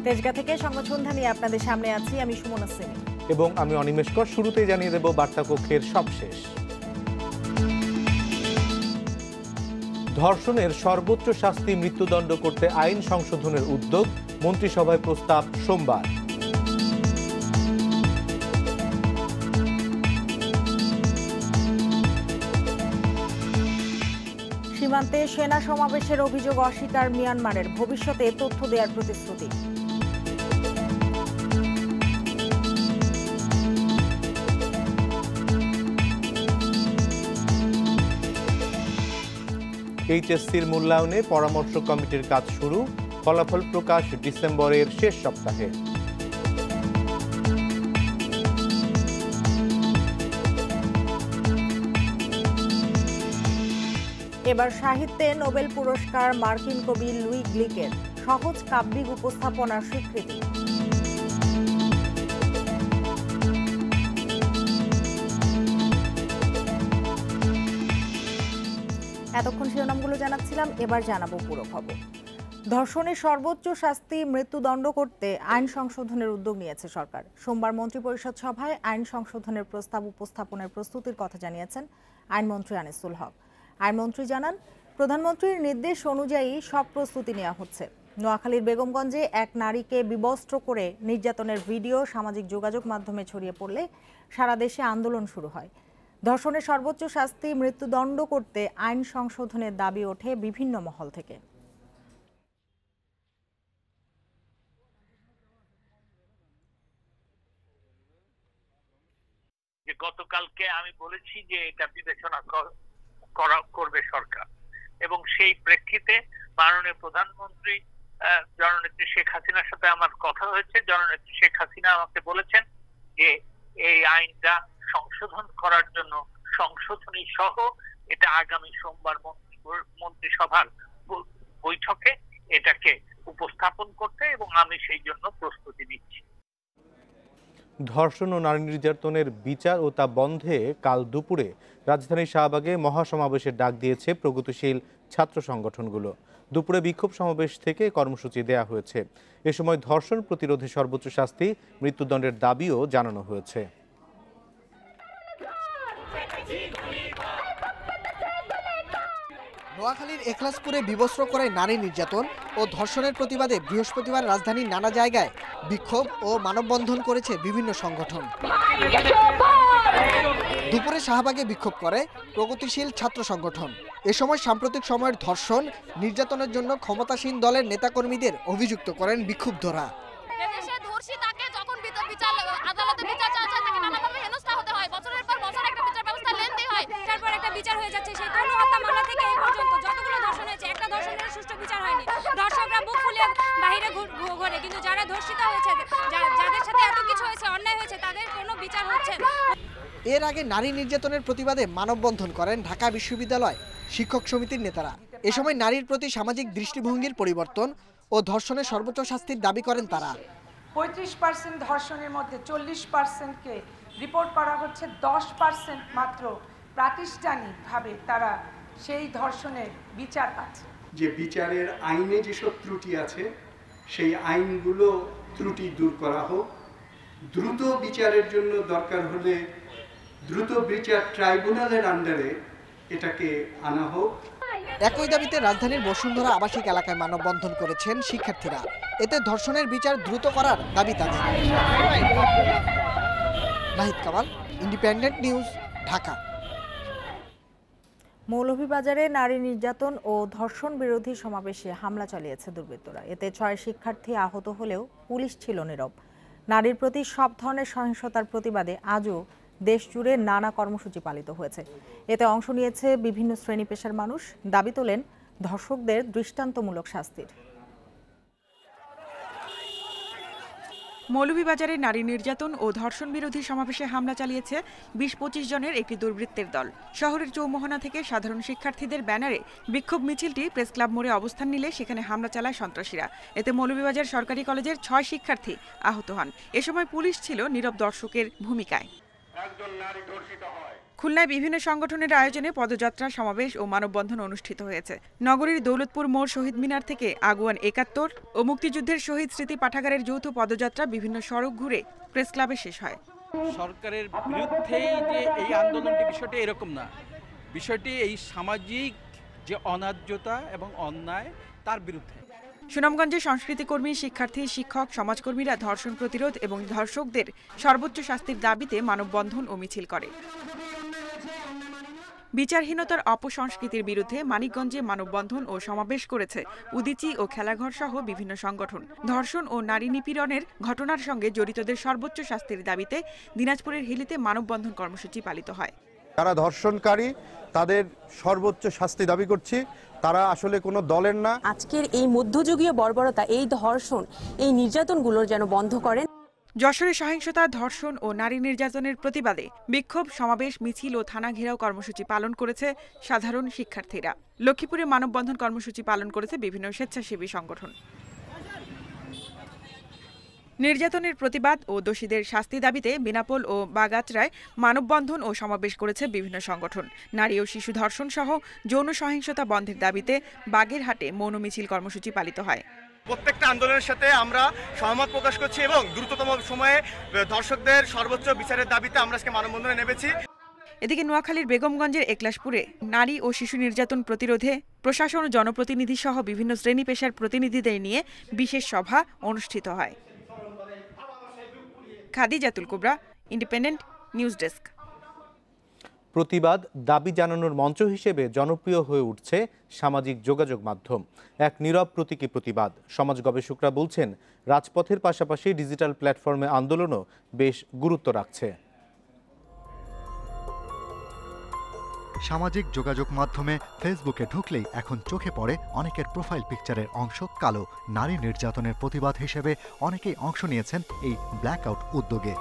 তেজগাঁ থেকে সংবাদ সন্ধ্যা নিয়ে আপনাদের সামনে আছি আমি সুমনা সিং এবং আমি অনিমেষ কর। শুরুতেই জানিয়ে দেব বার্তা কক্ষের সবশেষ। ধর্ষণের সর্বোচ্চ শাস্তি মৃত্যুদণ্ড করতে আইন সংশোধনের উদ্যোগ, মন্ত্রিসভায় প্রস্তাব সোমবার। সীমান্তে সেনা সমাবেশের অভিযোগ অস্বীকার মিয়ানমারের, ভবিষ্যতে তথ্য দেওয়ার প্রতিশ্রুতি। এইচএসসির মূল্যায়নে পরামর্শ কমিটির কাজ শুরু, ফলাফল প্রকাশ ডিসেম্বরের শেষ সপ্তাহে। এবার সাহিত্যে নোবেল পুরস্কার মার্কিন কবি লুই গ্লিকের, সহজ কাব্যিক উপস্থাপনার স্বীকৃতি। এতক্ষণ শিরোনামগুলো জানাচ্ছিলাম, এবার জানাবো পুরো খবর। ধর্ষণের সর্বোচ্চ শাস্তি মৃত্যুদণ্ড করতে আইন সংশোধনের উদ্যোগ নিয়েছে সরকার। সোমবার মন্ত্রিপরিষদ সভায় আইন সংশোধনের প্রস্তাব উপস্থাপনের প্রস্তুতির কথা জানিয়েছেন আইনমন্ত্রী আনিসুল হক। আইনমন্ত্রী জানান, প্রধানমন্ত্রীর নির্দেশ অনুযায়ী সব প্রস্তুতি নেওয়া হচ্ছে। নোয়াখালীর বেগমগঞ্জে এক নারীকে বিবস্ত্র করে নির্যাতনের ভিডিও সামাজিক যোগাযোগ মাধ্যমে ছড়িয়ে পড়লে সারা দেশে আন্দোলন শুরু হয়। ধর্ষণের সর্বোচ্চ শাস্তি মৃত্যুদণ্ড করতে আইন সংশোধনের দাবি ওঠে বিভিন্ন মহল থেকে। গতকালকে আমি বলেছি যে এটা বিবেচনা করবে সরকার, এবং সেই প্রেক্ষিতে মাননীয় প্রধানমন্ত্রী জননেত্রী শেখ হাসিনার সাথে আমার কথা হয়েছে। জননেত্রী শেখ হাসিনা আমাকে বলেছেন যে এই আইনটা সংশোধন করার জন্য সংশোধনী সহ এটা আগামী সোমবার মন্ত্রিসভার বৈঠকে এটাকে উপস্থাপন করতে, এবং আমি সেই জন্য প্রস্তুতি নিচ্ছি। ধর্ষণ ও নারী নির্যাতনের বিচার ও তা বন্ধে কাল দুপুরে রাজধানীর শাহবাগে মহাসমাবেশের ডাক দিয়েছে প্রগতিশীল ছাত্র সংগঠনগুলো। দুপুরে বিক্ষোভ সমাবেশ থেকে কর্মসূচি দেয়া হয়েছে। এ সময় ধর্ষণ প্রতিরোধে সর্বোচ্চ শাস্তি মৃত্যুদণ্ডের দাবিও জানানো হয়েছে। নোয়াখালীর এখলাসপুরে বিবস্ত্র করে নারী নির্যাতন ও ধর্ষণের প্রতিবাদে বৃহস্পতিবার রাজধানীর নানা জায়গায় বিক্ষোভ ও মানববন্ধন করেছে বিভিন্ন সংগঠন। দুপুরে শাহবাগে বিক্ষোভ করে প্রগতিশীল ছাত্র সংগঠন। এ সময় সাম্প্রতিক সময়ের ধর্ষণ নির্যাতনের জন্য ক্ষমতাসীন দলের নেতাকর্মীদের অভিযুক্ত করেন বিক্ষুব্ধরা। বিচার হয়ে যাচ্ছে, সেই তনু হত্যা মামলা থেকে এই পর্যন্ত যতগুলো ধর্ষণ হয়েছে একটা ধর্ষণের সুষ্ঠু বিচার হয়নি। দর্শকরা বুক ফুলিয়ে বাইরে ঘোরে, কিন্তু যারা ধর্ষিত হয়েছে, যাদের সাথে এত কিছু হয়েছে, অন্যায় হয়েছে, তাদের কোনো বিচার হচ্ছে না। এর আগে নারী নির্যাতনের প্রতিবাদে মানববন্ধন করেন ঢাকা বিশ্ববিদ্যালয় শিক্ষক সমিতির নেতারা। এ সময় নারীর প্রতি সামাজিক দৃষ্টিভঙ্গির পরিবর্তন ও ধর্ষণের সর্বোচ্চ শাস্তির দাবি করেন তারা। 35% ধর্ষণের মধ্যে 40%কে রিপোর্ট করা হচ্ছে, 10% মাত্র প্রাতিষ্ঠানিকভাবে তারা সেই ধর্ষণের বিচার পাচ্ছে। যে বিচারের আইনে যেসব ত্রুটি আছে সেই আইনগুলো ত্রুটি দূর করা হোক। দ্রুত বিচারের জন্য দরকার হলে দ্রুত বিচার ট্রাইব্যুনালের আন্ডারে এটাকে আনা হোক। একই দাবিতে রাজধানীর বসুন্ধরা আবাসিক এলাকায় মানববন্ধন করেছেন শিক্ষার্থীরা। এতে ধর্ষণের বিচার দ্রুত করার দাবি তাদের। Nahid Kamal, independent news, Dhaka. মৌলভীবাজারে নারী নির্যাতন ও ধর্ষণ বিরোধী সমাবেশে হামলা চালিয়েছে দুর্বৃত্তরা। এতে 6 শিক্ষার্থী আহত হলেও পুলিশ ছিল নীরব। নারীর প্রতি সব ধরনের সহিংসতার প্রতিবাদে আজও দেশজুড়ে নানা কর্মসূচি পালিত হয়েছে। এতে অংশ নিয়েছে বিভিন্ন শ্রেণী পেশার মানুষ। দাবি তোলেন ধর্ষকদের দৃষ্টান্তমূলক শাস্তির। মৌলভীবাজারে নারী নির্যাতন ও ধর্ষণ বিরোধী সমাবেশে হামলা চালিয়েছে 20-25 জনের একটি দুর্বৃত্তের দল। শহরের চৌমোহনা থেকে সাধারণ শিক্ষার্থীদের ব্যানারে বিক্ষোভ মিছিলটি প্রেস ক্লাব মোড়ে অবস্থান নিলে সেখানে হামলা চালায় সন্ত্রাসীরা। এতে মৌলভীবাজার সরকারি কলেজের 6 শিক্ষার্থী আহত হন। এ সময় পুলিশ ছিল নীরব দর্শকের ভূমিকায়। একজন নারী ধর্ষিত হয়, খুলনায় বিভিন্ন সংগঠনের আয়োজনে পদযাত্রা, সমাবেশ ও মানববন্ধন অনুষ্ঠিত হয়েছে। নগরীর দৌলতপুর মোড়, শহীদ মিনার থেকে আগুয়ান ৭১ ও মুক্তিযুদ্ধের শহীদ স্মৃতি পাঠাগারের যৌথ পদযাত্রা বিভিন্ন সড়ক ঘুরে প্রেস ক্লাবে শেষ হয়। সরকারের বিরুদ্ধেই যে এই আন্দোলনটি, বিষয়টি এরকম না, বিষয়টি এই সামাজিক যে অন্যায্যতা এবং অন্যায় তার বিরুদ্ধে। সুনামগঞ্জে সংস্কৃতিকর্মী, শিক্ষার্থী, শিক্ষক, সমাজকর্মীরা ধর্ষণ প্রতিরোধ এবং ধর্ষকদের সর্বোচ্চ শাস্তির দাবিতে মানববন্ধন ও মিছিল করে। বিচারহীনতার অপসংস্কৃতির বিরুদ্ধে মানিকগঞ্জে মানববন্ধন ও সমাবেশ করেছে উদীচী ও খেলাঘর সহ বিভিন্ন সংগঠন। ধর্ষণ ও নারী নিপীড়নের ঘটনার সঙ্গে জড়িতদের সর্বোচ্চ শাস্তির দাবিতে দিনাজপুরের হিলিতে মানববন্ধন কর্মসূচি পালিত হয়। যারা ধর্ষণকারী তাদের সর্বোচ্চ শাস্তি দাবি করছি। তারা আসলে কোনো দলের না। আজকের এই মধ্যযুগীয় বর্বরতা, এই ধর্ষণ, এই নির্যাতনগুলো যেন বন্ধ করেন। যশোরে সহিংসতা, ধর্ষণ ও নারী নির্যাতনের প্রতিবাদে বিক্ষোভ, সমাবেশ, মিছিল ও থানা ঘেরাও কর্মসূচি পালন করেছে সাধারণ শিক্ষার্থীরা। লক্ষ্মীপুরে মানববন্ধন কর্মসূচি পালন করেছে বিভিন্ন স্বেচ্ছাসেবী সংগঠন। নির্যাতনের প্রতিবাদ ও দোষীদের শাস্তি দাবিতে বেনাপোল ও বাগাচড়ায় মানববন্ধন ও সমাবেশ করেছে বিভিন্ন সংগঠন। নারী ও শিশু ধর্ষণ সহ যৌন সহিংসতা বন্ধের দাবিতে বাগেরহাটে মৌন মিছিল কর্মসূচি পালিত হয়। প্রত্যেকটা আন্দোলনের সাথে আমরা সহমত প্রকাশ করছি এবং দ্রুততম সময়ে ধর্ষকদের সর্বোচ্চ বিচারের দাবিতে আমরা আজকে মানববন্ধনে নেমেছি। এদিকে নোয়াখালীর বেগমগঞ্জের একলাশপুরে নারী ও শিশু নির্যাতন প্রতিরোধে প্রশাসন ও জনপ্রতিনিধি সহ বিভিন্ন শ্রেণী পেশার প্রতিনিধিদের নিয়ে বিশেষ সভা অনুষ্ঠিত হয়। খাদিজাতুল কুবরা, ইন্ডিপেন্ডেন্ট নিউজ ডেস্ক। প্রতিবাদ, দাবি জানানোর মঞ্চ হিসেবে জনপ্রিয় হয়ে উঠছে সামাজিক যোগাযোগ মাধ্যম। এক নীরব প্রতীকী প্রতিবাদ। সমাজ গবেষকরা বলছেন, রাজপথের পাশাপাশি ডিজিটাল প্ল্যাটফর্মে আন্দোলনও বেশ গুরুত্ব রাখছে। সামাজিক যোগাযোগ মাধ্যমে ফেসবুকে ঢুকলেই এখন চোখে পড়ে অনেকের প্রোফাইল পিকচারের অংশ কালো। নারী নির্যাতনের প্রতিবাদ হিসেবে অনেকেই অংশ নিয়েছেন এই ব্ল্যাকআউট উদ্যোগে।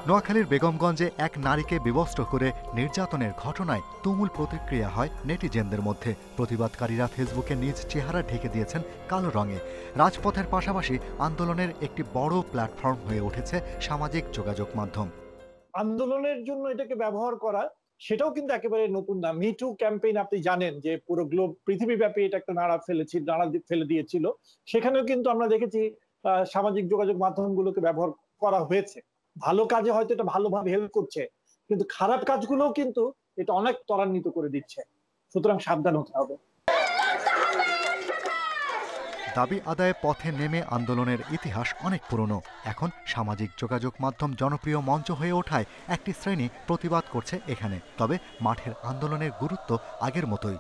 নোয়াখালীর বেগমগঞ্জে এক নারীকে বিবস্ত্র করে নির্যাতনের ঘটনায় তুমুল প্রতিক্রিয়া হয় নেটিজেনদের মধ্যে। প্রতিবাদকারীরা ফেসবুকে নিজ চেহারা ঢেকে দিয়েছেন কালো রঙে। রাজপথের পাশাপাশি আন্দোলনের একটি বড় প্ল্যাটফর্ম হয়ে উঠেছে সামাজিক যোগাযোগ মাধ্যম। আন্দোলনের জন্য এটাকে ব্যবহার করা, সেটাও কিন্তু একেবারে নতুন না। মিটু ক্যাম্পেইন আপনি জানেন যে পুরো পৃথিবীব্যাপী এটা একটা নাড়া ফেলে দিয়েছিল। সেখানেও কিন্তু আমরা দেখেছি সামাজিক যোগাযোগ মাধ্যমগুলোকে ব্যবহার করা হয়েছে। ভালো কাজে হয়তো এটা ভালোভাবে হেল্প করছে, কিন্তু খারাপ কাজগুলোও কিন্তু এটা অনেক ত্বরান্বিত করে দিচ্ছে। সুতরাং সাবধান হতে হবে। দাবি আদায়ে পথে নেমে আন্দোলনের ইতিহাস অনেক পুরনো। এখন সামাজিক যোগাযোগ মাধ্যম জনপ্রিয় মঞ্চ হয়ে ওঠায় একটি শ্রেণী প্রতিবাদ করছে এখানে। তবে মাঠের আন্দোলনের গুরুত্ব আগের মতোই।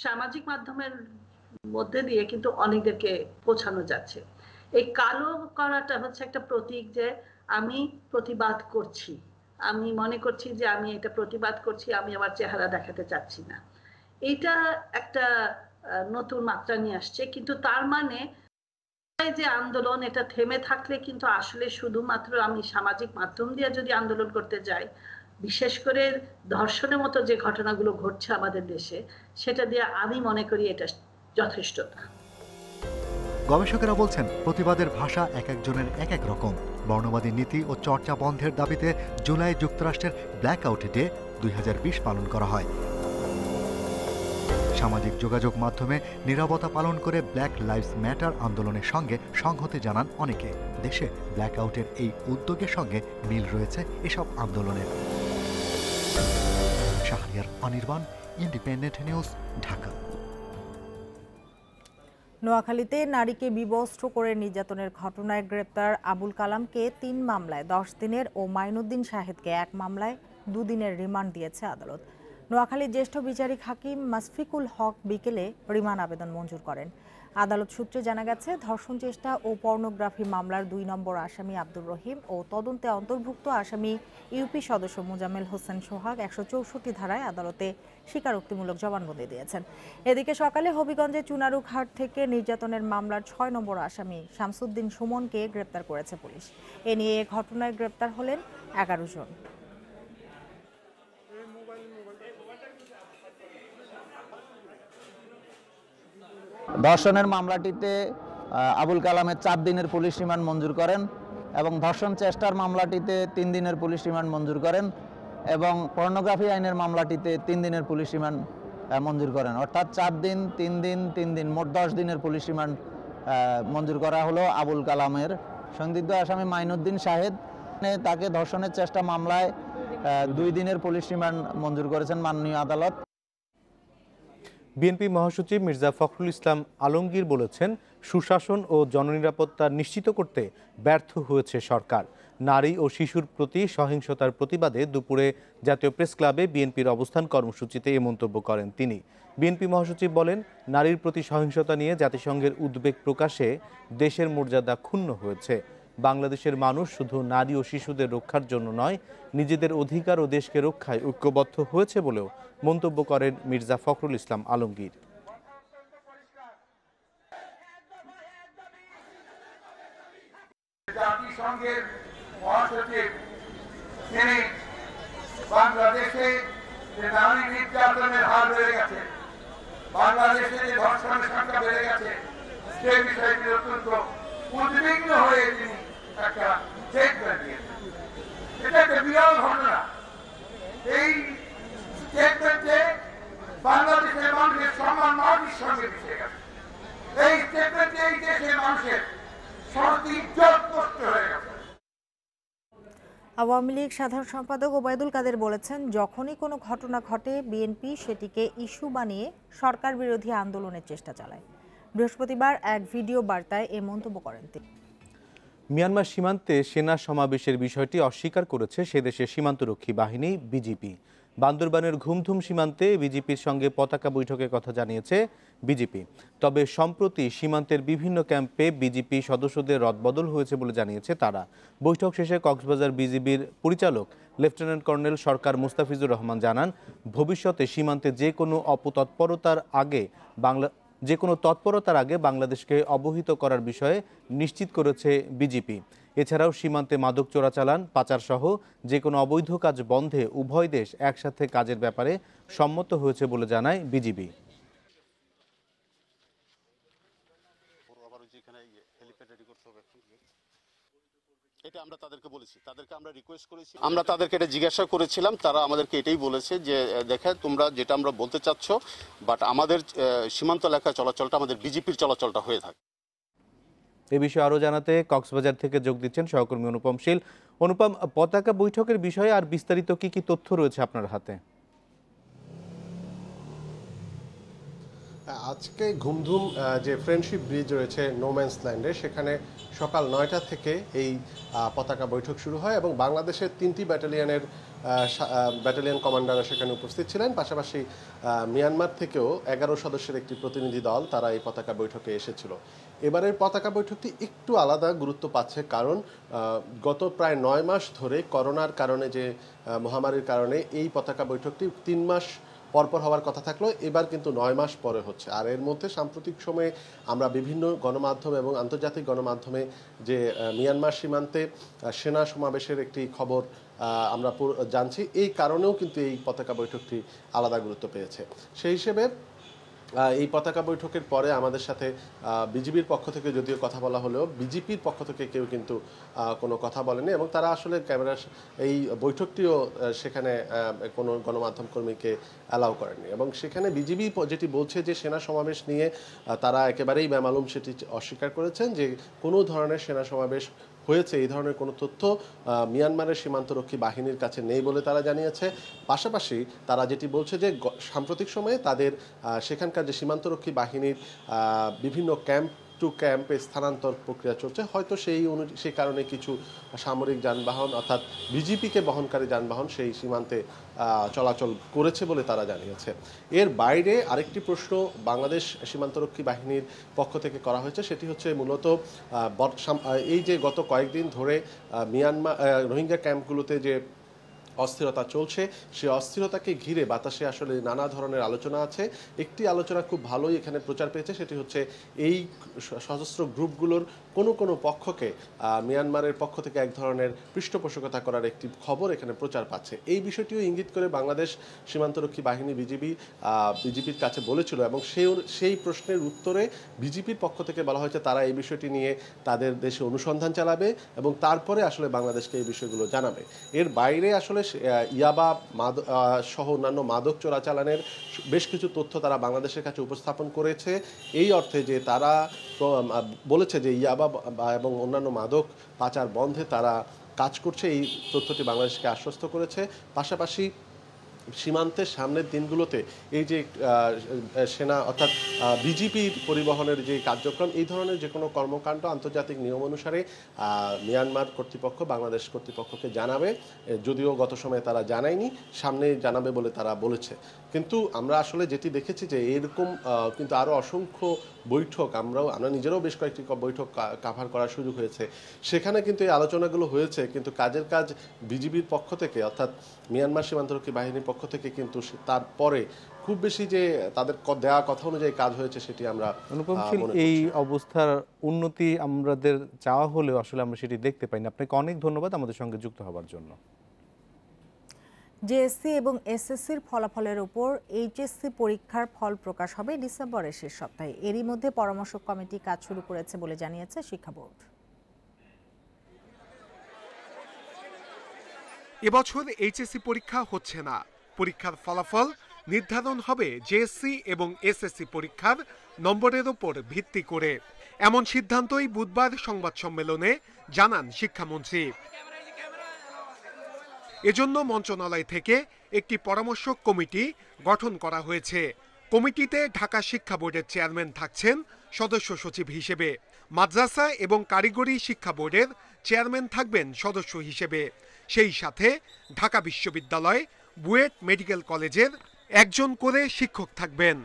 সামাজিক মাধ্যমের মধ্যে দিয়ে কিন্তু অনেকদেরকে পৌঁছানো যাচ্ছে। এই কালো করাটা হচ্ছে একটা প্রতীক যে আমি প্রতিবাদ করছি, আমি মনে করছি যে আমি এটা প্রতিবাদ করছি, আমি আমার চেহারা দেখাতে চাচ্ছি না। এটা একটা নতুন মাত্রা নিয়ে আসছে। কিন্তু তার মানে যে আন্দোলন এটা থেমে থাকলে কিন্তু আসলে শুধুমাত্র আমি সামাজিক মাধ্যম দিয়ে যদি আন্দোলন করতে যাই, বিশেষ করে ধর্ষণের মতো যে ঘটনাগুলো ঘটছে আমাদের দেশে, সেটা দিয়ে আমি মনে করি এটা যথেষ্ট না। গবেষকেরা বলছেন, প্রতিবাদের ভাষা এক একজনের এক এক রকম। বর্ণবাদী নীতি ও চর্চা বন্ধের দাবিতে জুলাই যুক্তরাষ্ট্রের ব্ল্যাকআউট ডে 2020 পালন করা হয়। সামাজিক যোগাযোগ মাধ্যমে নীরবতা পালন করে ব্ল্যাক লাইভস ম্যাটার আন্দোলনের সঙ্গে সংহতি জানান অনেকে। দেশে ব্ল্যাকআউটের এই উদ্যোগের সঙ্গে মিল রয়েছে এসব আন্দোলনের। Shahriar Anirban, independent news, Dhaka. নোয়াখালীতে নারীকে বিবস্ত্র করে নির্যাতনের ঘটনায় গ্রেপ্তার আবুল কালামকে 3 মামলায় 10 দিনের ও মাইনুদ্দিন শাহেদকে 1 মামলায় 2 দিনের রিমান্ড দিয়েছে আদালত। নোয়াখালীর জ্যেষ্ঠ বিচারিক হাকিম মাসফিকুল হক বিকেলে রিমান্ড আবেদন মঞ্জুর করেন। আদালত সূত্রে জানা গেছে, ধর্ষণ চেষ্টা ও পর্নোগ্রাফি মামলার 2 নম্বর আসামি আব্দুর রহিম ও তদন্তে অন্তর্ভুক্ত আসামি ইউপি সদস্য মোজাম্মেল হোসেন সোহাগ 164 ধারায় আদালতে স্বীকারোক্তিমূলক জবানবন্দি দিয়েছেন। এদিকে সকালে হবিগঞ্জের চুনারুঘাট থেকে নির্যাতনের মামলার 6 নম্বর আসামি শামসুদ্দিন সুমনকে গ্রেপ্তার করেছে পুলিশ। এ নিয়ে ঘটনায় গ্রেপ্তার হলেন 11 জন। ধর্ষণের মামলাটিতে আবুল কালামের 4 দিনের পুলিশ রিমান্ড মঞ্জুর করেন এবং ধর্ষণ চেষ্টার মামলাটিতে 3 দিনের পুলিশ রিমান্ড মঞ্জুর করেন এবং পর্নোগ্রাফি আইনের মামলাটিতে 3 দিনের পুলিশ রিমান্ড মঞ্জুর করেন। অর্থাৎ 4 দিন 3 দিন 3 দিন মোট 10 দিনের পুলিশ রিমান্ড মঞ্জুর করা হলো আবুল কালামের। সন্দিগ্ধ আসামি মাইনুদ্দিন শাহেদ তাকে ধর্ষণের চেষ্টা মামলায় 2 দিনের পুলিশ রিমান্ড মঞ্জুর করেছেন মাননীয় আদালত। বিএনপি মহাসচিব মির্জা ফখরুল ইসলাম আলমগীর বলেছেন, সুশাসন ও জননিরাপত্তা নিশ্চিত করতে ব্যর্থ হয়েছে সরকার। নারী ও শিশুর প্রতি সহিংসতার প্রতিবাদে দুপুরে জাতীয় প্রেস ক্লাবে বিএনপির অবস্থান কর্মসূচিতে এ মন্তব্য করেন তিনি। বিএনপি মহাসচিব বলেন, নারীর প্রতি সহিংসতা নিয়ে জাতিসংঘের উদ্বেগ প্রকাশে দেশের মর্যাদা ক্ষুণ্ণ হয়েছে। বাংলাদেশের মানুষ শুধু নারী ও শিশুদের রক্ষার জন্য নয়, নিজেদের অধিকার ও দেশকে রক্ষায় ঐক্যবদ্ধ হয়েছে বলেও মন্তব্য করেন মির্জা ফখরুল ইসলাম আলমগীর। জাতিসংঘের মহাসচিব তিনি বাংলাদেশে যে নারী নির্যাতনের হার বেড়ে গেছে, বাংলাদেশে যে ধর্ষণের সংখ্যা বেড়ে গেছে, সে বিষয়টি অত্যন্ত উদ্বিগ্ন হয়ে তিনি একটা স্টেটমেন্ট দিয়েছেন। এটা একটা বিরল ঘটনা। এই স্টেটমেন্টে বাংলাদেশের মানুষের সম্মান মাটির সঙ্গে মিশে গেছে। এই স্টেটমেন্টে এই দেশের মানুষের সমস্ত ইজ্জত নষ্ট হয়ে গেছে। আওয়ামী লীগ সাধারণ সম্পাদক ওবায়দুল কাদের বলেছেন, যখনই কোনো ঘটনা ঘটে বিএনপি সেটিকে ইস্যু বানিয়ে সরকার বিরোধী আন্দোলনের চেষ্টা চালায়। বৃহস্পতিবার এক ভিডিও বার্তায় এ মন্তব্য করেন তিনি। মিয়ানমার সীমান্তে সেনা সমাবেশের বিষয়টি অস্বীকার করেছে সে দেশের সীমান্তরক্ষী বাহিনী বিজিপি। বান্দরবানের ঘুমধুম সীমান্তে বিজিপির সঙ্গে পতাকা বৈঠকের কথা জানিয়েছে বিজিপি। তবে সম্প্রতি সীমান্তের বিভিন্ন ক্যাম্পে বিজিপি সদস্যদের রদবদল হয়েছে বলে জানিয়েছে তারা। বৈঠক শেষে কক্সবাজার বিজিবির পরিচালক লেফটেন্যান্ট কর্নেল সরকার মুস্তাফিজুর রহমান জানান, ভবিষ্যতে সীমান্তে যে কোনো তৎপরতার আগে বাংলাদেশকে অবহিত করার বিষয়ে নিশ্চিত করেছে বিজিপি। এছাড়াও সীমান্তে মাদক চোরাচালান, পাচার সহ যে কোনো অবৈধ কাজ বন্ধে উভয় দেশ একসাথে কাজের ব্যাপারে সম্মত হয়েছে বলে জানায় বিজিবি। এটা আমরা তাদেরকে বলেছি, আমরা রিকোয়েস্ট করেছি, আমরা তাদেরকে এটা জিজ্ঞাসা করেছিলাম, তারা আমাদেরকে এটাই বলেছে যে দেখে তোমরা যেটা আমরা বলতে চাচ্ছ, বাট আমাদের সীমান্ত এলাকা চলাচলটা আমাদের বিজেপির চলাচলটা হয়ে থাকে। এ বিষয়ে আরও জানাতে কক্সবাজার থেকে যোগ দিচ্ছেন সহকর্মী অনুপম শীল। অনুপম, পতাকা বৈঠকের বিষয়ে আর বিস্তারিত কি কি তথ্য রয়েছে আপনার হাতে? আজকে ঘুমধুম যে ফ্রেন্ডশিপ ব্রিজ রয়েছে নোম্যান্স ল্যান্ডে, সেখানে সকাল 9টা থেকে এই পতাকা বৈঠক শুরু হয় এবং বাংলাদেশের 3টি ব্যাটালিয়ন কমান্ডাররা সেখানে উপস্থিত ছিলেন। পাশাপাশি মিয়ানমার থেকেও 11 সদস্যের একটি প্রতিনিধি দল তারা এই পতাকা বৈঠকে এসেছিল। এবারের পতাকা বৈঠকটি একটু আলাদা গুরুত্ব পাচ্ছে, কারণ গত প্রায় 9 মাস ধরে করোনার কারণে যে মহামারীর কারণে এই পতাকা বৈঠকটি 3 মাস পরপর হওয়ার কথা থাকলো, এবার কিন্তু 9 মাস পরে হচ্ছে। আর এর মধ্যে সাম্প্রতিক সময়ে আমরা বিভিন্ন গণমাধ্যম এবং আন্তর্জাতিক গণমাধ্যমে যে মিয়ানমার সীমান্তে সেনা সমাবেশের একটি খবর আমরা জানছি, এই কারণেও কিন্তু এই পতাকা বৈঠকটি আলাদা গুরুত্ব পেয়েছে। সেই হিসেবে এই পতাকা বৈঠকের পরে আমাদের সাথে বিজিবির পক্ষ থেকে যদিও কথা বলা হলেও বিজেপির পক্ষ থেকে কেউ কিন্তু কোনো কথা বলেনি এবং তারা আসলে ক্যামেরার এই বৈঠকটিও সেখানে কোনো গণমাধ্যম কর্মীকে অ্যালাউ করেননি। এবং সেখানে বিজিবি যেটি বলছে যে সেনা সমাবেশ নিয়ে তারা একেবারেই বেমালুম সেটি অস্বীকার করেছেন, যে কোনো ধরনের সেনা সমাবেশ হয়েছে এই ধরনের কোনো তথ্য মিয়ানমারের সীমান্তরক্ষী বাহিনীর কাছে নেই বলে তারা জানিয়েছে। পাশাপাশি তারা যেটি বলছে যে সাম্প্রতিক সময়ে তাদের সেখানকার যে সীমান্তরক্ষী বাহিনীর বিভিন্ন ক্যাম্প টু ক্যাম্পে স্থানান্তর প্রক্রিয়া চলছে, হয়তো সেই কারণে কিছু সামরিক যানবাহন অর্থাৎ বিজিপিকে বহনকারী যানবাহন সেই সীমান্তে চলাচল করেছে বলে তারা জানিয়েছে। এর বাইরে আরেকটি প্রশ্ন বাংলাদেশ সীমান্তরক্ষী বাহিনীর পক্ষ থেকে করা হয়েছে, সেটি হচ্ছে মূলত এই যে গত কয়েকদিন ধরে মিয়ানমার রোহিঙ্গা ক্যাম্পগুলোতে যে অস্থিরতা চলছে, সেই অস্থিরতাকে ঘিরে বাতাসে আসলে নানা ধরনের আলোচনা আছে। একটি আলোচনা খুব ভালোই এখানে প্রচার পেয়েছে, সেটি হচ্ছে এই সশস্ত্র গ্রুপগুলোর কোনো পক্ষকে মিয়ানমারের পক্ষ থেকে এক ধরনের পৃষ্ঠপোষকতা করার একটি খবর এখানে প্রচার পাচ্ছে। এই বিষয়টিও ইঙ্গিত করে বাংলাদেশ সীমান্তরক্ষী বাহিনী বিজিবির কাছে বলেছিল এবং সেই প্রশ্নের উত্তরে বিজিবির পক্ষ থেকে বলা হয়েছে তারা এই বিষয়টি নিয়ে তাদের দেশে অনুসন্ধান চালাবে এবং তারপরে আসলে বাংলাদেশকে এই বিষয়গুলো জানাবে। এর বাইরে আসলে ইয়াবা সহ অন্যান্য মাদক চোরাচালানের বেশ কিছু তথ্য তারা বাংলাদেশের কাছে উপস্থাপন করেছে, এই অর্থে যে তারা বলেছে যে ইয়াবা এবং অন্যান্য মাদক পাচার বন্ধে তারা কাজ করছে। এই তথ্যটি বাংলাদেশকে আশ্বস্ত করেছে। পাশাপাশি সীমান্তের সামনের দিনগুলোতে এই যে সেনা অর্থাৎ বিজিবির পরিবহনের যে কার্যক্রম, এই ধরনের যে কোনো কর্মকাণ্ড আন্তর্জাতিক নিয়ম অনুসারে মিয়ানমার কর্তৃপক্ষ বাংলাদেশ কর্তৃপক্ষকে জানাবে, যদিও গত সময়ে তারা জানায়নি, সামনে জানাবে বলে তারা বলেছে। কিন্তু আমরা আসলে যেটি দেখেছি যে এরকম কিন্তু আরও অসংখ্য বৈঠক আমরা নিজেরাও বেশ কয়েকটি বৈঠক কাভার করার সুযোগ হয়েছে, সেখানে কিন্তু এই আলোচনাগুলো হয়েছে, কিন্তু কাজের কাজ বিজিবির পক্ষ থেকে অর্থাৎ মিয়ানমার সীমান্তরক্ষী বাহিনীর পক্ষ থেকে কিন্তু তারপরে খুব বেশি যে তাদের দেওয়া কথা অনুযায়ী কাজ হয়েছে সেটি আমরা অনুপমশীল এই অবস্থার উন্নতি আমাদের চাওয়া হলেও আসলে আমরা সেটি দেখতে পাইনি। আপনাকে অনেক ধন্যবাদ আমাদের সঙ্গে যুক্ত হওয়ার জন্য। জেএসসি এবং এসএসসির ফলাফলের উপর এইচএসসি পরীক্ষার ফল প্রকাশ হবে ডিসেম্বরের শেষ সপ্তাহে। এরই মধ্যে পরামর্শ কমিটি কাজ শুরু করেছে বলে জানিয়েছে শিক্ষা বোর্ড। এবছর এইচএসসি পরীক্ষা হচ্ছে না। পরীক্ষার ফলাফল নির্ধারণ হবে জেএসসি এবং এসএসসি পরীক্ষার নম্বরের উপর ভিত্তি করে। এমন সিদ্ধান্তই বুধবার সংবাদ সম্মেলনে জানান শিক্ষামন্ত্রী। এজন্য মন্ত্রণালয় থেকে একটি পরামর্শ কমিটি গঠন করা হয়েছে। কমিটিতে ঢাকা শিক্ষা বোর্ডের চেয়ারম্যান থাকছেন সদস্য সচিব হিসেবে, মাদ্রাসা এবং কারিগরি শিক্ষা বোর্ডের চেয়ারম্যান থাকবেন সদস্য হিসেবে, সেই সাথে ঢাকা বিশ্ববিদ্যালয়, বুয়েট মেডিকেল কলেজের একজন করে শিক্ষক থাকবেন।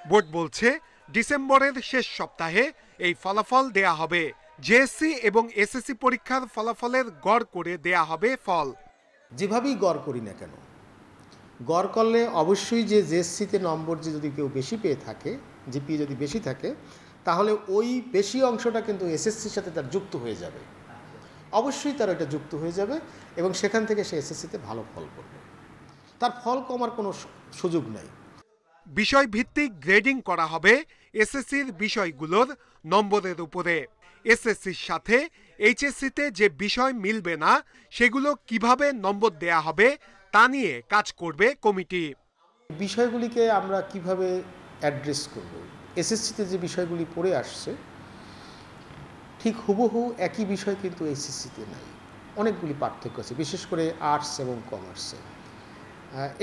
বোর্ড বলছে ডিসেম্বরের শেষ সপ্তাহে এই ফলাফল দেয়া হবে। জেএসসি এবং এসএসসি পরীক্ষার ফলাফলের গড় করে দেয়া হবে ফল। যেভাবেই গড় করি না কেন, গড় করলে অবশ্যই যে জেএসসিতে নম্বর যদি কেউ বেশি পেয়ে থাকে, জিপিএ যদি বেশি থাকে, তাহলে ওই বেশি অংশটা কিন্তু এসএসসির সাথে তার যুক্ত হয়ে যাবে। অবশ্যই তার এটা যুক্ত হয়ে যাবে এবং সেখান থেকে সে এসএসসিতে ভালো ফল করবে, তার ফল কমার কোনো সুযোগ নেই। বিষয় ভিত্তিক গ্রেডিং করা হবে এসএসসির বিষয়গুলোর নম্বরের উপরে। এসএসসির সাথে এইচএসসিতে যে বিষয় মিলবে না সেগুলো কিভাবে নম্বর দেয়া হবে তা নিয়ে কাজ করবে কমিটি। বিষয়গুলিকে আমরা কিভাবে অ্যাড্রেস করব, এসএসসিতে যে বিষয়গুলি পড়ে আসছে ঠিক হুবহু একই বিষয় কিন্তু এইচএসসিতে নাই, অনেকগুলি পার্থক্য আছে, বিশেষ করে আর্টস এবং কমার্সে।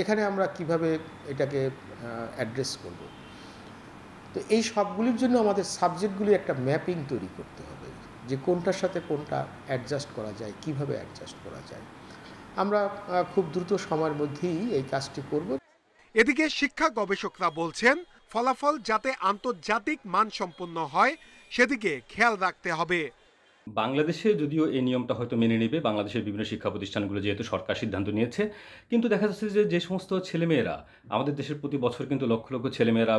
এখানে আমরা কিভাবে এটাকে অ্যাড্রেস করব, তো এই সবগুলির জন্য আমাদের সাবজেক্টগুলি একটা ম্যাপিং তৈরি করতে হবে, যে কোনটার সাথে কোনটা অ্যাডজাস্ট করা যায়, কিভাবে অ্যাডজাস্ট করা যায়। আমরা খুব দ্রুত সময়ের মধ্যেই এই কাজটি করব। এদিকে শিক্ষা গবেষকরা বলছেন ফলাফল যাতে আন্তর্জাতিক মানসম্পন্ন হয় সেদিকে খেয়াল রাখতে হবে। বাংলাদেশে যদিও এই নিয়মটা হয়তো মেনে নেবে, বাংলাদেশের বিভিন্ন শিক্ষা প্রতিষ্ঠানগুলো যেহেতু সরকার সিদ্ধান্ত নিয়েছে, কিন্তু দেখা যাচ্ছে যে সমস্ত ছেলেমেয়েরা আমাদের দেশের প্রতি বছর কিন্তু লক্ষ লক্ষ ছেলেমেয়েরা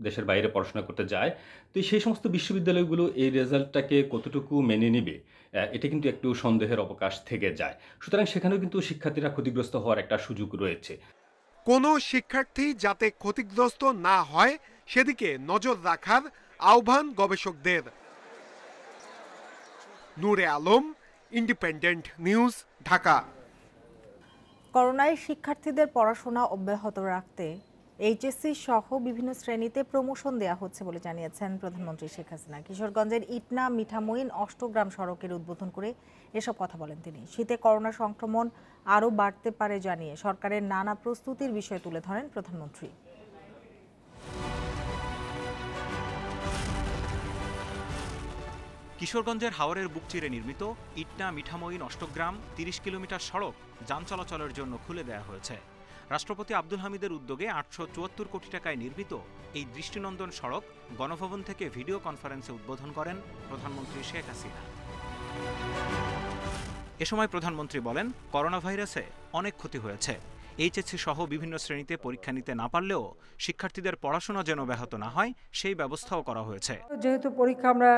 দেশের বাইরে পড়াশোনা করতে যায়, তো সেই সমস্ত বিশ্ববিদ্যালয়গুলো এই রেজাল্টটাকে কতটুকু মেনে নেবে এটা কিন্তু একটু সন্দেহের অবকাশ থেকে যায়। সুতরাং সেখানেও কিন্তু শিক্ষার্থীরা ক্ষতিগ্রস্ত হওয়ার একটা সুযোগ রয়েছে। কোনো শিক্ষার্থী যাতে ক্ষতিগ্রস্ত না হয় সেদিকে নজর রাখার আহ্বান গবেষকদের। নূরে আলম, ইন্ডিপেন্ডেন্ট নিউজ, ঢাকা। করোনায় শিক্ষার্থীদের পড়াশোনা অব্যাহত রাখতে এইচএসসি সহ বিভিন্ন শ্রেণীতে প্রমোশন দেওয়া হচ্ছে বলে জানিয়েছেন প্রধানমন্ত্রী শেখ হাসিনা। কিশোরগঞ্জের ইটনা মিঠামইন অষ্টগ্রাম সড়কের উদ্বোধন করে এসব কথা বলেন তিনি। শীতে করোনা সংক্রমণ আরও বাড়তে পারে জানিয়ে সরকারের নানা প্রস্তুতির বিষয় তুলে ধরেন প্রধানমন্ত্রী। কিশোরগঞ্জের হাওরের বুক চিরে নির্মিত ইটনা মিঠামইন অষ্টগ্রাম ৩০ কিলোমিটার সড়ক যান চলাচলের জন্য খুলে দেওয়া হয়েছে। রাষ্ট্রপতি আব্দুল হামিদের উদ্যোগে ৮৭৪ কোটি টাকায় নির্মিত এই দৃষ্টিনন্দন সড়ক গণভবন থেকে ভিডিও কনফারেন্সে উদ্বোধন করেন প্রধানমন্ত্রী শেখ হাসিনা। এ সময় প্রধানমন্ত্রী বলেন, করোনা ভাইরাসে অনেক ক্ষতি হয়েছে। এইচএসসি সহ বিভিন্ন শ্রেণীতে পরীক্ষা নিতে না পারলেও শিক্ষার্থীদের পড়াশোনা যেন ব্যাহত না হয় সেই ব্যবস্থাও করা হয়েছে। যেহেতু পরীক্ষা আমরা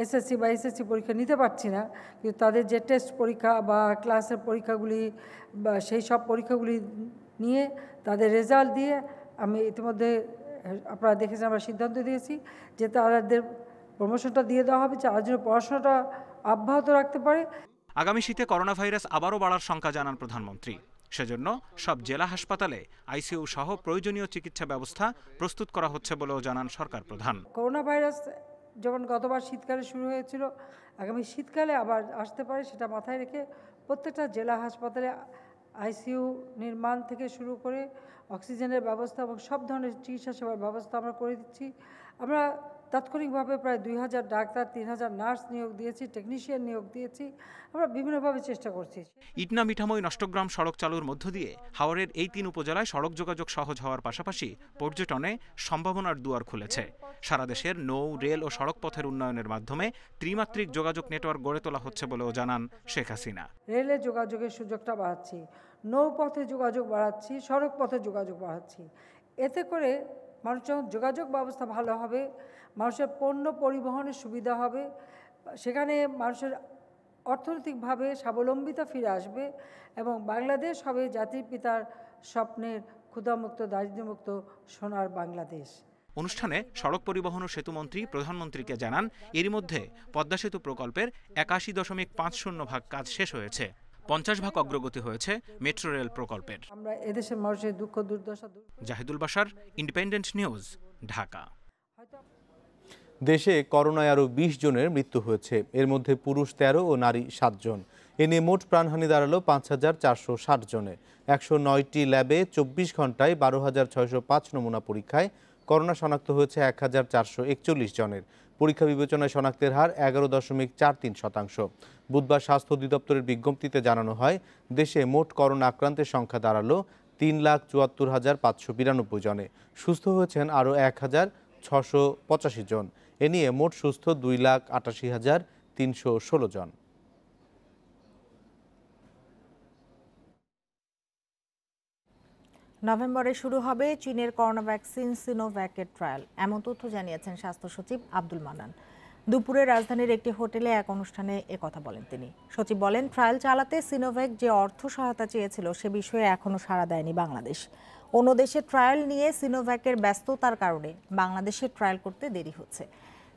এসএসসি বা এসএসসি পরীক্ষা নিতে পারছি না, কিন্তু তাদের যে টেস্ট পরীক্ষা বা ক্লাসের পরীক্ষাগুলি বা সেই সব পরীক্ষাগুলি নিয়ে তাদের রেজাল্ট দিয়ে আমি ইতিমধ্যে আপনারা দেখেছেন আমরা সিদ্ধান্ত দিয়েছি যে তাদের প্রমোশনটা দিয়ে দেওয়া হবে, যার জন্য পড়াশোনাটা অব্যাহত রাখতে পারে। আগামী শীতে করোনা ভাইরাস আবারও বাড়ার শঙ্কা জানান প্রধানমন্ত্রী। সেজন্য সব জেলা হাসপাতালে আইসিইউ সহ প্রয়োজনীয় চিকিৎসা ব্যবস্থা প্রস্তুত করা হচ্ছে বলেও জানান সরকার প্রধান। করোনা ভাইরাস যেমন গতবার শীতকালে শুরু হয়েছিল, আগামী শীতকালে আবার আসতে পারে, সেটা মাথায় রেখে প্রত্যেকটা জেলা হাসপাতালে আইসিইউ নির্মাণ থেকে শুরু করে অক্সিজেনের ব্যবস্থা এবং সব ধরনের চিকিৎসা সেবার ব্যবস্থা আমরা করে দিচ্ছি। আমরা তাৎক্ষণিকভাবে প্রায় 2000 ডাক্তার, 3000 নার্স নিয়োগ দিয়েছি, টেকনিশিয়ান নিয়োগ দিয়েছি। আমরা বিভিন্নভাবে চেষ্টা করছি। ইটনা মিঠামই নষ্টগ্রাম সড়ক চালুর মধ্য দিয়ে হাওরের এই 3 উপজেলায় সড়ক যোগাযোগ সহজ হওয়ার পাশাপাশি পর্যটনে সম্ভাবনার দুয়ার খুলেছে। সারা দেশের নৌ, রেল ও সড়ক পথের উন্নয়নের মাধ্যমে ত্রিমাত্রিক যোগাযোগ নেটওয়ার্ক গড়ে তোলা হচ্ছে বলেও জানান শেখ হাসিনা। রেলে যোগাযোগের সুযোগটা বাড়াচ্ছি, নৌপথে যোগাযোগ বাড়াচ্ছি, সড়ক পথে যোগাযোগ বাড়াচ্ছি। এতে করে মানুষের যোগাযোগ ব্যবস্থা ভালো হবে, মানুষের পণ্য পরিবহনের সুবিধা হবে, সেখানে মানুষের অর্থনৈতিকভাবে স্বাবলম্বিতা ফিরে আসবে এবং বাংলাদেশ হবে জাতির পিতার স্বপ্নের ক্ষুধামুক্ত, দারিদ্র্যমুক্ত সোনার বাংলাদেশ। অনুষ্ঠানে সড়ক পরিবহন ও সেতুমন্ত্রী প্রধানমন্ত্রীকে জানান, এরই মধ্যে পদ্মা সেতু প্রকল্পের 81.50% কাজ শেষ হয়েছে। 50% অগ্রগতি হয়েছে মেট্রো রেল প্রকল্পের। আমরা এদেশের মানুষের দুঃখ দুর্দশা। Zahidul Bashar, independent news, Dhaka. দেশে করোনায় আরও 20 জনের মৃত্যু হয়েছে, এর মধ্যে পুরুষ 13 ও নারী 7 জন। এ নিয়ে মোট প্রাণহানি দাঁড়ালো 5460 জনে। 109টি ল্যাবে 24 ঘন্টায় 12605 নমুনা পরীক্ষায় করোনা শনাক্ত হয়েছে 1441 জনের। পরীক্ষা বিবেচনায় শনাক্তের হার 11.43%। বুধবার স্বাস্থ্য অধিদপ্তরের বিজ্ঞপ্তিতে জানানো হয়, দেশে মোট করোনা আক্রান্তের সংখ্যা দাঁড়ালো 3,74,592 জনে। সুস্থ হয়েছেন আরও 1,685 জন। এ নিয়ে মোট সুস্থ 2,88,316 জন। নভেম্বরে শুরু হবে চীনের করোনা ভ্যাকসিন সিনোভ্যাকের ট্রায়াল, এমন তথ্য জানিয়েছেন স্বাস্থ্য সচিব আব্দুল মান্নান। দুপুরে রাজধানীর একটি হোটেলে এক অনুষ্ঠানে একথা বলেন তিনি। সচিব বলেন, ট্রায়াল চালাতে সিনোভ্যাক যে অর্থ সহায়তা চেয়েছিল সে বিষয়ে এখনও সাড়া দেয়নি বাংলাদেশ। অন্য দেশে ট্রায়াল নিয়ে সিনোভ্যাকের ব্যস্ততার কারণে বাংলাদেশের ট্রায়াল করতে দেরি হচ্ছে।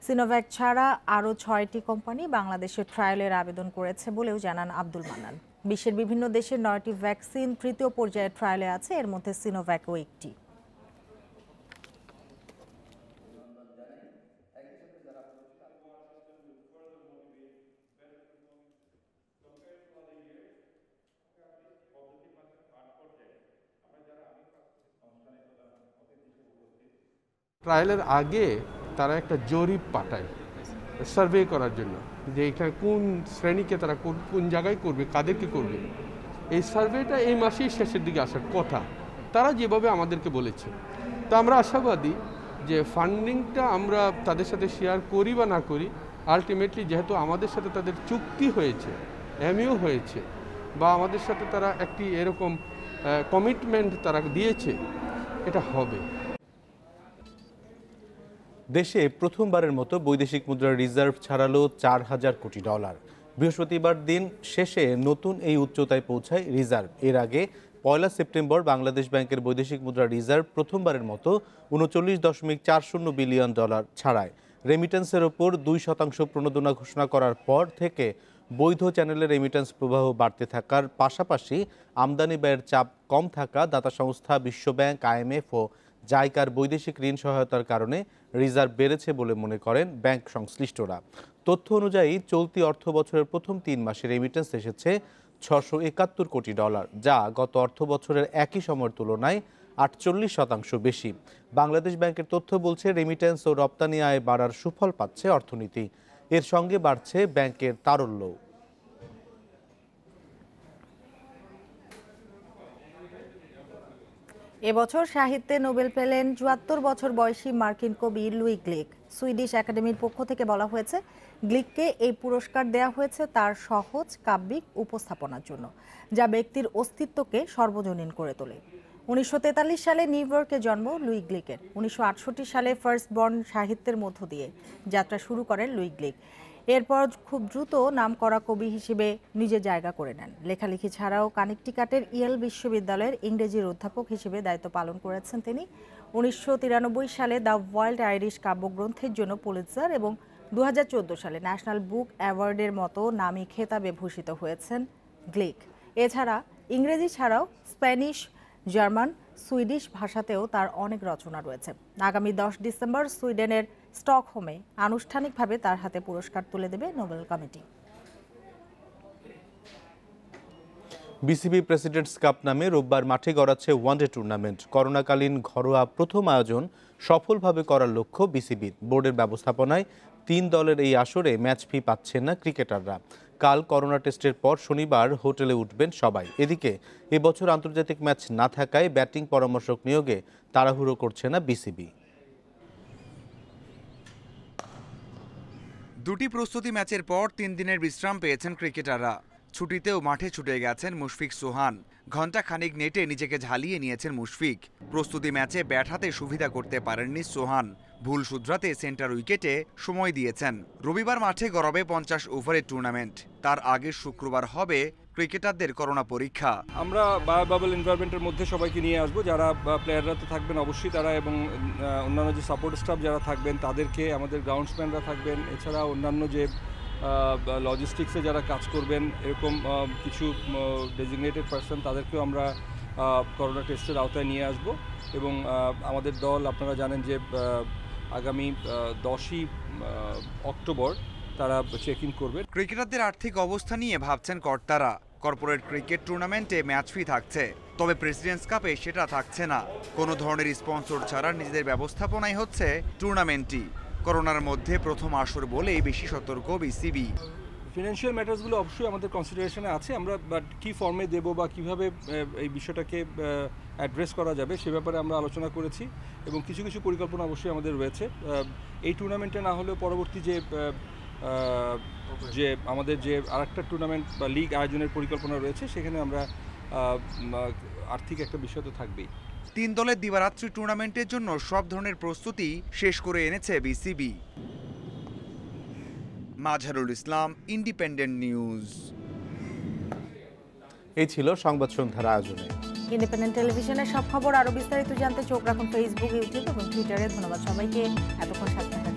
সিনোভ্যাক ছাড়া আরও 6টি কোম্পানি বাংলাদেশের ট্রায়ালের আবেদন করেছে বলেও জানান আব্দুল মান্নান। বিশ্বের বিভিন্ন দেশের 9টি ভ্যাকসিন তৃতীয় পর্যায়ের ট্রায়ালে আছে, এর মধ্যে সিনোভ্যাকও একটি। ট্রায়ালের আগে তারা একটা জরিপ পাঠায় সার্ভে করার জন্য, যে এখানে কোন শ্রেণীকে তারা কোন জায়গায় করবে, কাদেরকে করবে। এই সার্ভেটা এই মাসেই শেষের দিকে আসার কথা, তারা যেভাবে আমাদেরকে বলেছে। তো আমরা আশাবাদী যে ফান্ডিংটা আমরা তাদের সাথে শেয়ার করি বা না করি, আলটিমেটলি যেহেতু আমাদের সাথে তাদের চুক্তি হয়েছে, এমইও হয়েছে, বা আমাদের সাথে তারা একটি এরকম কমিটমেন্ট তারা দিয়েছে, এটা হবে। দেশে প্রথমবারের মতো বৈদেশিক মুদ্রার রিজার্ভ ছাড়ালো $4,000 কোটি। বৃহস্পতিবার দিন শেষে নতুন এই উচ্চতায় পৌঁছায় রিজার্ভ। এর আগে 1 সেপ্টেম্বর বাংলাদেশ ব্যাংকের বৈদেশিক মুদ্রার রিজার্ভ প্রথমবারের মতো $39.40 বিলিয়ন ছাড়ায়। রেমিটেন্সের ওপর 2% প্রণোদনা ঘোষণা করার পর থেকে বৈধ চ্যানেলে রেমিটেন্স প্রবাহ বাড়তে থাকার পাশাপাশি আমদানি ব্যয়ের চাপ কম থাকা দাতা সংস্থা বিশ্বব্যাংক, IMF ও জাইকার বৈদেশিক ঋণ সহায়তার কারণে রিজার্ভ বেড়েছে বলে মনে করেন ব্যাংক সংশ্লিষ্টরা। তথ্য অনুযায়ী চলতি অর্থ বছরের প্রথম 3 মাসে রেমিটেন্স এসেছে $671 কোটি, যা গত অর্থ বছরের একই সময়ের তুলনায় 48% বেশি। বাংলাদেশ ব্যাংকের তথ্য বলছে, রেমিটেন্স ও রপ্তানি আয় বাড়ার সুফল পাচ্ছে অর্থনীতি। এর সঙ্গে বাড়ছে ব্যাংকের তারল্য। এবছর সাহিত্যে নোবেল পেলেন 74 বছর বয়সী মার্কিন কবি লুই গ্লেক। সুইডিশ একাডেমির পক্ষ থেকে বলা হয়েছে, গ্লিককে এই পুরস্কার দেয়া হয়েছে তার সহজ কাব্যিক উপস্থাপনার জন্য, যা ব্যক্তির অস্তিত্বকে সর্বজনীন করে তোলে। 1943 সালে নিউ ইয়র্কে জন্ম লুই গ্লিকের। 1968 সালে ফার্স্ট বর্ন সাহিত্যের মধ্য দিয়ে যাত্রা শুরু করেন লুই গ্লিক। এরপর খুব দ্রুত নামকরা কবি হিসেবে নিজের জায়গা করে নেন। লেখালেখি ছাড়াও কানেকটিকাটের ইয়েল বিশ্ববিদ্যালয়ের ইংরেজির অধ্যাপক হিসেবে দায়িত্ব পালন করেছেন তিনি। 1993 সালে দ্য ওয়াইল্ড আইরিশ কাব্যগ্রন্থের জন্য পুলিৎজার এবং 2014 সালে ন্যাশনাল বুক অ্যাওয়ার্ডের মতো নামী খেতাবে ভূষিত হয়েছেন গ্লিক। এছাড়া ইংরেজি ছাড়াও স্প্যানিশ, জার্মান, সুইডিশ ভাষাতেও তার অনেক রচনা রয়েছে। আগামী 10 ডিসেম্বর সুইডেনের স্টকহোমে আনুষ্ঠানিকভাবে তার হাতে পুরস্কার তুলে দেবে Nobel committee. BCB presidents cup নামে রোববার মাঠে গড়াচ্ছে ওয়ানডে টুর্নামেন্ট। করোনাকালীন ঘরোয়া প্রথম আয়োজন সফলভাবে করার লক্ষ্য বিসিবির। বোর্ডের ব্যবস্থাপনায় 3 দলের এই আসরে ম্যাচ ফি পাচ্ছেন না ক্রিকেটাররা। কাল করোনা টেস্টের পর শনিবার হোটেলে উঠবেন সবাই। এদিকে এবছর আন্তর্জাতিক ম্যাচ না থাকায় ব্যাটিং পরামর্শক নিয়োগে তাড়াহুড়ো করছে না বিসিবি। দুটি প্রস্তুতি ম্যাচের পর 3 দিনের বিশ্রাম পেয়েছেন ক্রিকেটাররা। ছুটিতেও মাঠে ছুটে গেছেন মুশফিক সোহান। ঘণ্টা খানিক নেটে নিজেকে ঝালিয়ে নিয়েছেন মুশফিক। প্রস্তুতি ম্যাচে ব্যাট হাতে সুবিধা করতে পারেননি সোহান। ভুল শুধরাতে সেন্টার উইকেটে সময় দিয়েছেন। রবিবার মাঠে গড়াবে 50 ওভারের টুর্নামেন্ট। তার আগে শুক্রবার হবে ক্রিকেটারদের করোনা পরীক্ষা। আমরা বাবল এনভায়রনমেন্টের মধ্যে সবাইকে নিয়ে আসবো। যারা প্লেয়াররা তো থাকবেন অবশ্যই তারা, এবং অন্যান্য যে সাপোর্ট স্টাফ যারা থাকবেন তাদেরকে, আমাদের গ্রাউন্ডসম্যানরা থাকবেন, এছাড়া অন্যান্য যে লজিস্টিক্সে যারা কাজ করবেন এরকম কিছু ডেজিগনেটেড পারসন তাদেরকেও আমরা করোনা টেস্টের আওতায় নিয়ে আসব। এবং আমাদের দল আপনারা জানেন যে আগামী 10ই অক্টোবর তারা চেক ইন করবে। ক্রিকেটারদের আর্থিক অবস্থা নিয়ে ভাবছেন কর্তারা। কর্পোরেট ক্রিকেট টুর্নামেন্টে ম্যাচ ফি থাকছে, তবে প্রেসিডেন্টস কাপে সেটা থাকছে না। কোনো ধরনের স্পন্সর ছাড়া নিজেদের ব্যবস্থাপনাই হচ্ছে টুর্নামেন্টটি। করোনার মধ্যে প্রথম আসর বলেই বেশি সতর্ক বিসিবি। ফিনান্সিয়াল ম্যাটার্সগুলো অবশ্যই আমাদের কনসিডারেশনে আছে। আমরা বাট কী ফর্মে দেব বা কিভাবে এই বিষয়টাকে অ্যাড্রেস করা যাবে সে ব্যাপারে আমরা আলোচনা করেছি, এবং কিছু কিছু পরিকল্পনা অবশ্যই আমাদের রয়েছে। এই টুর্নামেন্টে না হলেও পরবর্তী যে আমাদের যে আরেকটা টুর্নামেন্ট বা লিগ আয়োজনের পরিকল্পনা রয়েছে সেখানে আমরা আর্থিক একটা বিষয় তো থাকবেই। 3 দলের দিবারাত্রি টুর্নামেন্টের জন্য সব ধরনের প্রস্তুতি শেষ করে এনেছে BCB. Mazharul Islam, independent news. এই ছিল সংবাদ সন্ধ্যার আয়োজনে। ইন্ডিপেন্ডেন্ট টেলিভিশনের সব খবর আরো বিস্তারিত জানতে চোখ রাখুন ফেসবুক, ইউটিউব এবং টুইটারে। ধন্যবাদ সবাইকে এতক্ষণ সাথে